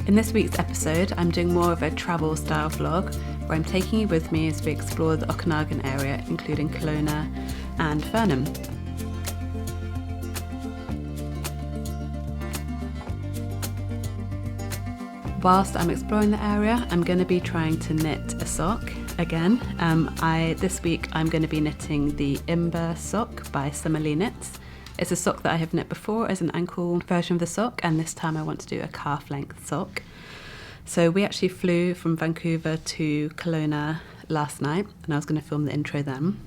In this week's episode, I'm doing more of a travel style vlog where I'm taking you with me as we explore the Okanagan area, including Kelowna and Vernon. Whilst I'm exploring the area, I'm going to be trying to knit a sock again. This week I'm going to be knitting the Imber Sock by Summer Lee Knits. It's a sock that I have knit before as an ankle version of the sock, and this time I want to do a calf length sock. So we actually flew from Vancouver to Kelowna last night, and I was going to film the intro then,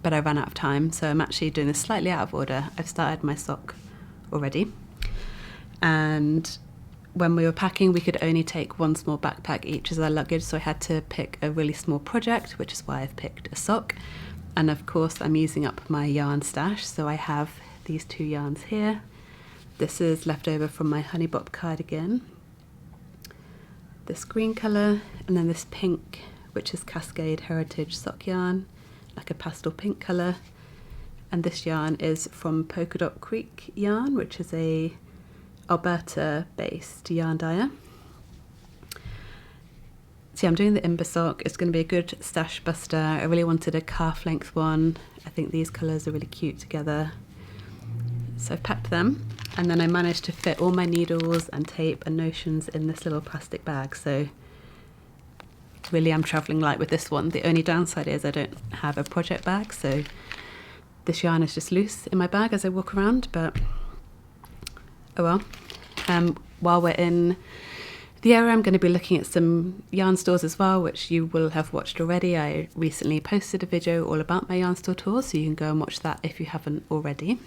but I ran out of time, so I'm actually doing this slightly out of order. I've started my sock already, and when we were packing, we could only take one small backpack each as our luggage, so I had to pick a really small project, which is why I've picked a sock. And of course, I'm using up my yarn stash, so I have these two yarns here. This is left over from my honey bop cardigan, this green colour, and then this pink, which is Cascade Heritage sock yarn, like a pastel pink colour. And this yarn is from Polka Dot Creek yarn, which is a Alberta-based yarn dyer. So yeah, I'm doing the Imber Sock. It's going to be a good stash buster. I really wanted a calf length one. I think these colours are really cute together. So I've packed them, and then I managed to fit all my needles and tape and notions in this little plastic bag. So really I'm travelling light with this one. The only downside is I don't have a project bag, so this yarn is just loose in my bag as I walk around, but oh well. While we're in the area, I'm going to be looking at some yarn stores as well, which you will have watched already. I recently posted a video all about my yarn store tour, so you can go and watch that if you haven't already.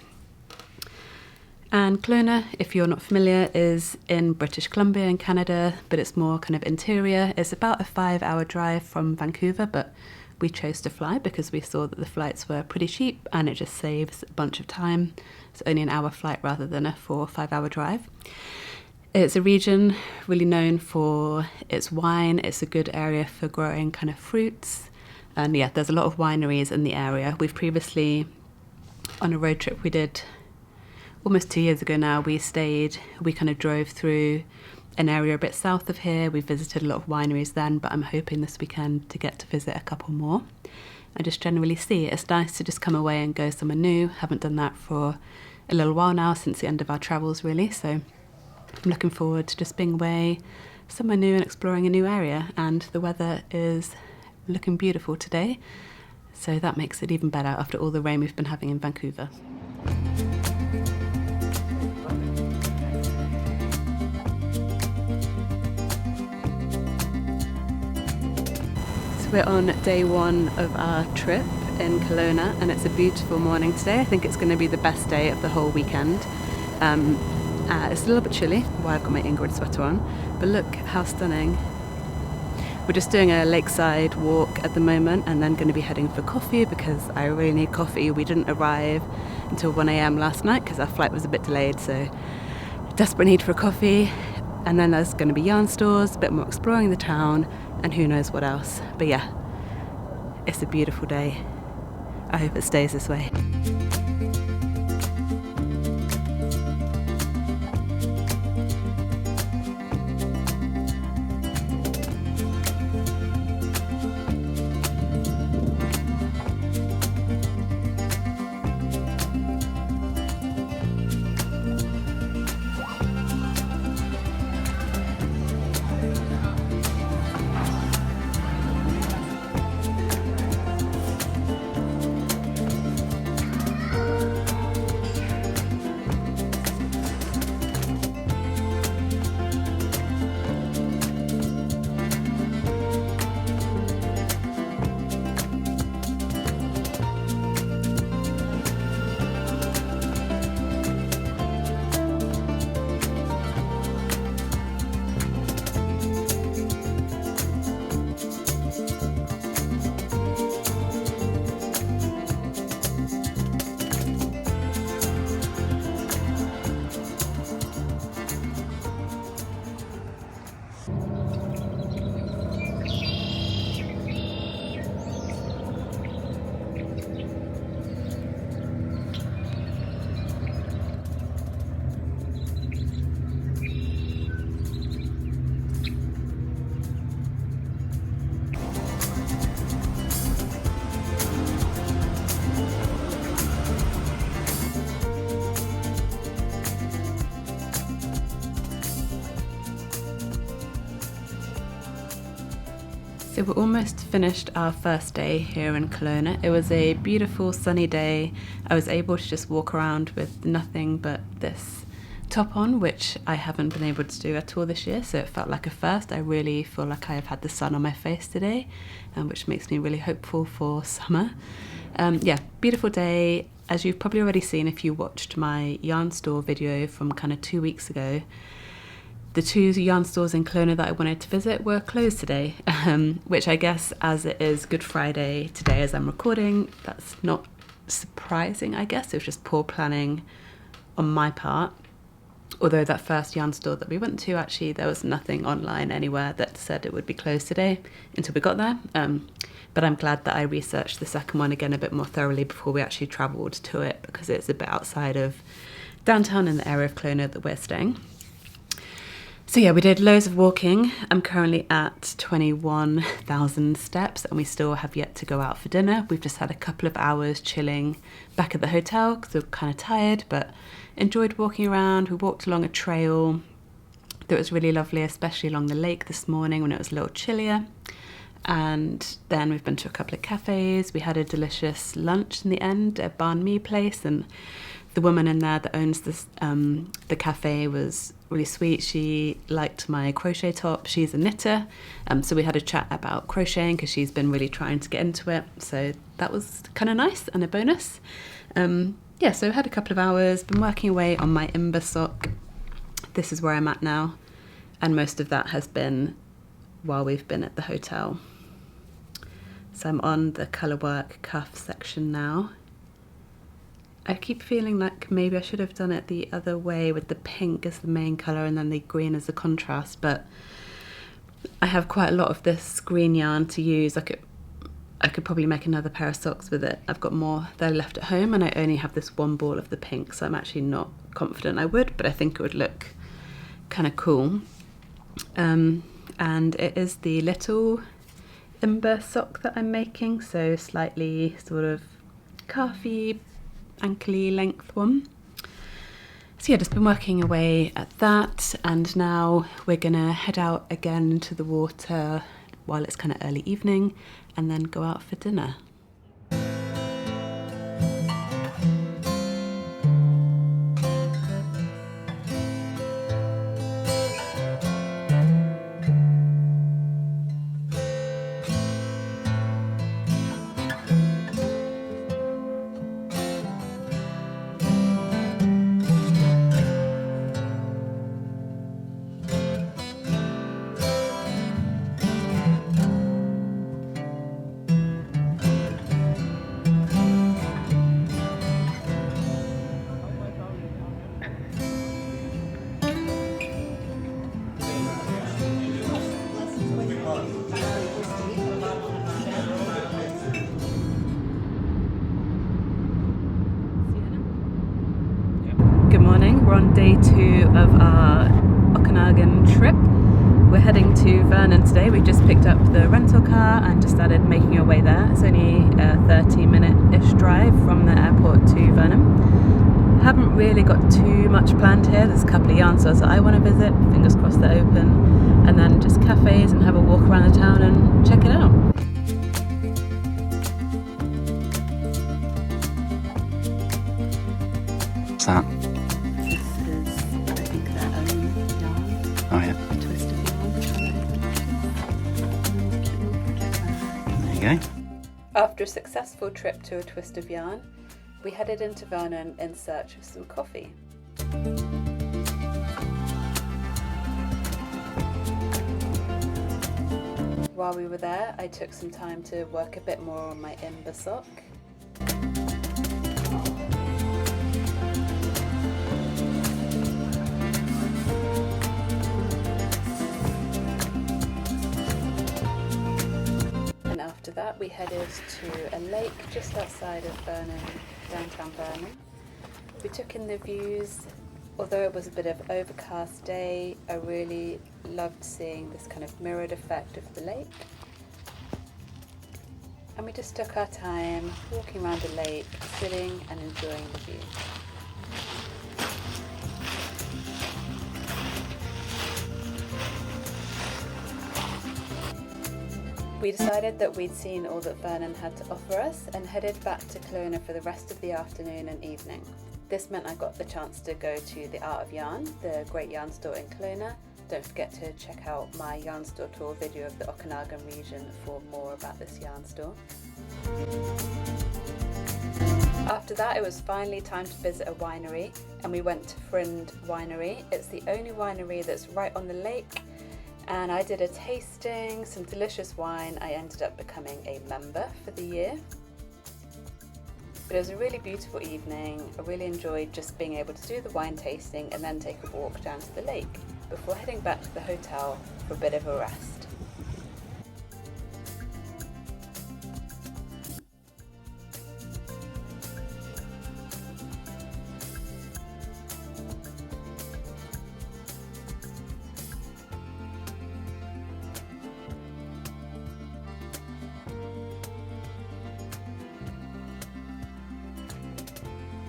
And Kelowna, if you're not familiar, is in British Columbia in Canada, but it's more kind of interior. It's about a 5-hour drive from Vancouver, but we chose to fly because we saw that the flights were pretty cheap and it just saves a bunch of time. It's only an hour flight rather than a 4 or 5 hour drive. It's a region really known for its wine. It's a good area for growing kind of fruits. And yeah, there's a lot of wineries in the area. We've previously, on a road trip we did almost 2 years ago now, we kind of drove through an area a bit south of here. We visited a lot of wineries then, but I'm hoping this weekend to get to visit a couple more and just generally see. It's nice to just come away and go somewhere new. Haven't done that for a little while now, since the end of our travels really, so I'm looking forward to just being away somewhere new and exploring a new area. And the weather is looking beautiful today, so that makes it even better after all the rain we've been having in Vancouver. We're on day one of our trip in Kelowna, and it's a beautiful morning today. I think it's going to be the best day of the whole weekend. It's a little bit chilly, why I've got my Ingrid sweater on, but look how stunning. We're just doing a lakeside walk at the moment, and then going to be heading for coffee because I really need coffee. We didn't arrive until 1 a.m. last night because our flight was a bit delayed, so desperate need for a coffee. And then there's going to be yarn stores, a bit more exploring the town, and who knows what else. But yeah, it's a beautiful day. I hope it stays this way. So we're almost finished our first day here in Kelowna. It was a beautiful sunny day. I was able to just walk around with nothing but this top on, which I haven't been able to do at all this year, so it felt like a first. I really feel like I have had the sun on my face today, which makes me really hopeful for summer. Yeah, beautiful day. As you've probably already seen if you watched my yarn store video from kind of 2 weeks ago, the 2 yarn stores in Kelowna that I wanted to visit were closed today, which I guess as it is Good Friday today as I'm recording, that's not surprising, I guess. It was just poor planning on my part. Although that first yarn store that we went to, actually there was nothing online anywhere that said it would be closed today until we got there. But I'm glad that I researched the second one again a bit more thoroughly before we actually travelled to it, because it's a bit outside of downtown in the area of Kelowna that we're staying. So yeah, we did loads of walking. I'm currently at 21,000 steps and we still have yet to go out for dinner. We've just had a couple of hours chilling back at the hotel because we're kind of tired, but enjoyed walking around. We walked along a trail that was really lovely, especially along the lake this morning when it was a little chillier. And then we've been to a couple of cafes. We had a delicious lunch in the end, a banh mi place, and the woman in there that owns this, the cafe was really sweet. She liked my crochet top. She's a knitter, so we had a chat about crocheting because she's been really trying to get into it. So that was kind of nice and a bonus. Yeah, so had a couple of hours, been working away on my Imber Sock. This is where I'm at now, and most of that has been while we've been at the hotel. So I'm on the colour work cuff section now. I keep feeling like maybe I should have done it the other way with the pink as the main colour and then the green as the contrast, but I have quite a lot of this green yarn to use. I could probably make another pair of socks with it. I've got more that I left at home and I only have this one ball of the pink, so I'm actually not confident I would, but I think it would look kind of cool. And it is the little Imber sock that I'm making, so slightly sort of calfy, ankly length one. So yeah, just been working away at that, and now we're gonna head out again into the water while it's kind of early evening and then go out for dinner. We're on day 2 of our Okanagan trip. We're heading to Vernon today. We just picked up the rental car and just started making our way there. It's only a 30-minute-ish drive from the airport to Vernon. Haven't really got too much planned here. There's a couple of yarn stores that I want to visit, fingers crossed they're open, and then just cafes and have a walk around the town and check it out. What's that? Oh yeah. There you go. After a successful trip to a twist of yarn, we headed into Vernon in search of some coffee. While we were there, I took some time to work a bit more on my Imber sock. After that, we headed to a lake just outside of Vernon, downtown Vernon. We took in the views. Although it was a bit of an overcast day, I really loved seeing this kind of mirrored effect of the lake. And we just took our time walking around the lake, sitting and enjoying the view. We decided that we'd seen all that Vernon had to offer us and headed back to Kelowna for the rest of the afternoon and evening. This meant I got the chance to go to the Art of Yarn, the great yarn store in Kelowna. Don't forget to check out my yarn store tour video of the Okanagan region for more about this yarn store. After that, it was finally time to visit a winery, and we went to Friend Winery. It's the only winery that's right on the lake, and I did a tasting, some delicious wine. I ended up becoming a member for the year. But it was a really beautiful evening. I really enjoyed just being able to do the wine tasting and then take a walk down to the lake before heading back to the hotel for a bit of a rest.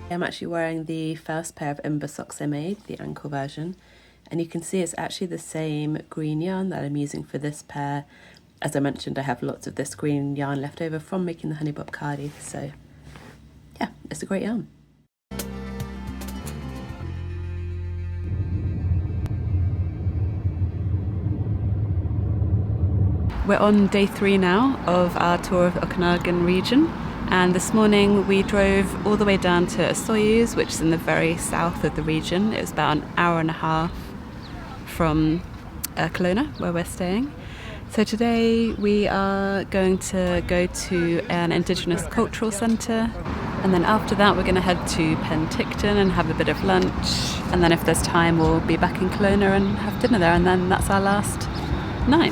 I'm actually wearing the first pair of Imber socks I made, the ankle version, and you can see it's actually the same green yarn that I'm using for this pair. As I mentioned, I have lots of this green yarn left over from making the honey bob cardi, so yeah, it's a great yarn. We're on day 3 now of our tour of the Okanagan region. And this morning we drove all the way down to Osoyoos, which is in the very south of the region. It was about an hour and a half from Kelowna, where we're staying. So today we are going to go to an Indigenous cultural centre, and then after that we're going to head to Penticton and have a bit of lunch, and then if there's time we'll be back in Kelowna and have dinner there, and then that's our last night.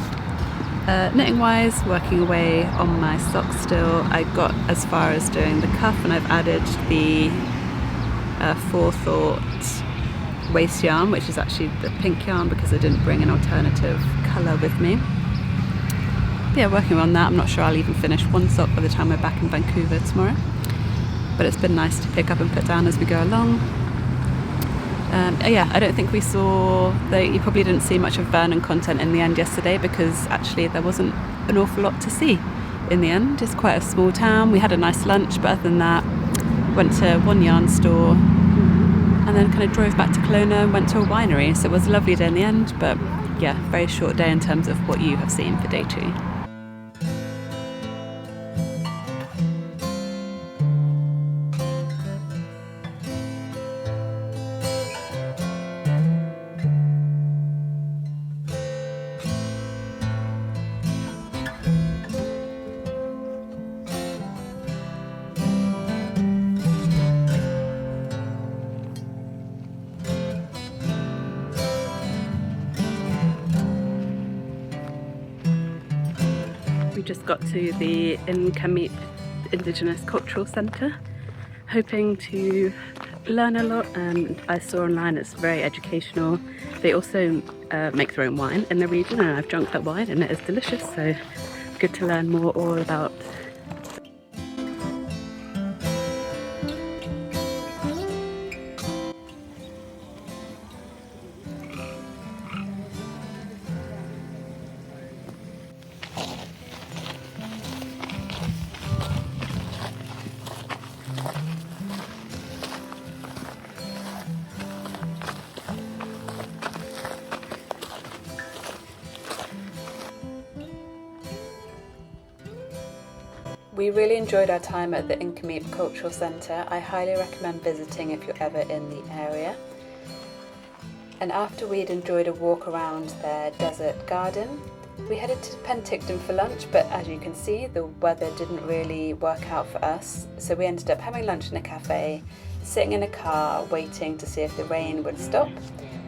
Knitting wise, working away on my socks still. I got as far as doing the cuff, and I've added the Forethought waist yarn, which is actually the pink yarn because I didn't bring an alternative colour with me. But yeah, working on that. I'm not sure I'll even finish one sock by the time we're back in Vancouver tomorrow, but it's been nice to pick up and put down as we go along. Yeah, I don't think we saw, you probably didn't see much of Vernon content in the end yesterday because actually there wasn't an awful lot to see in the end. It's quite a small town. We had a nice lunch, but other than that, went to one yarn store and then kind of drove back to Kelowna and went to a winery. So it was a lovely day in the end, but yeah, very short day in terms of what you have seen for day 2. We just got to the Nk'Mip Indigenous Cultural Centre, hoping to learn a lot, and I saw online it's very educational. They also make their own wine in the region, and I've drunk that wine and it is delicious, so good to learn more all about. We really enjoyed our time at the Nk'Mip Cultural Centre. I highly recommend visiting if you're ever in the area. And after we'd enjoyed a walk around their desert garden, we headed to Penticton for lunch, but as you can see, the weather didn't really work out for us. So we ended up having lunch in a cafe, sitting in a car, waiting to see if the rain would stop,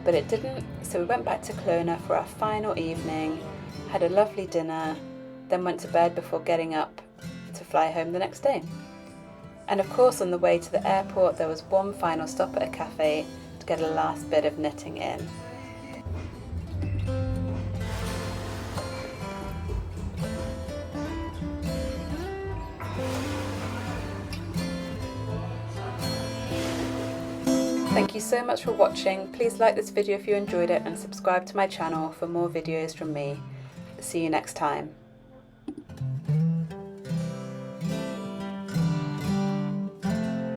but it didn't. So we went back to Kelowna for our final evening, had a lovely dinner, then went to bed before getting up to fly home the next day. And of course, on the way to the airport, there was one final stop at a cafe to get a last bit of knitting in. Thank you so much for watching. Please like this video if you enjoyed it and subscribe to my channel for more videos from me. See you next time.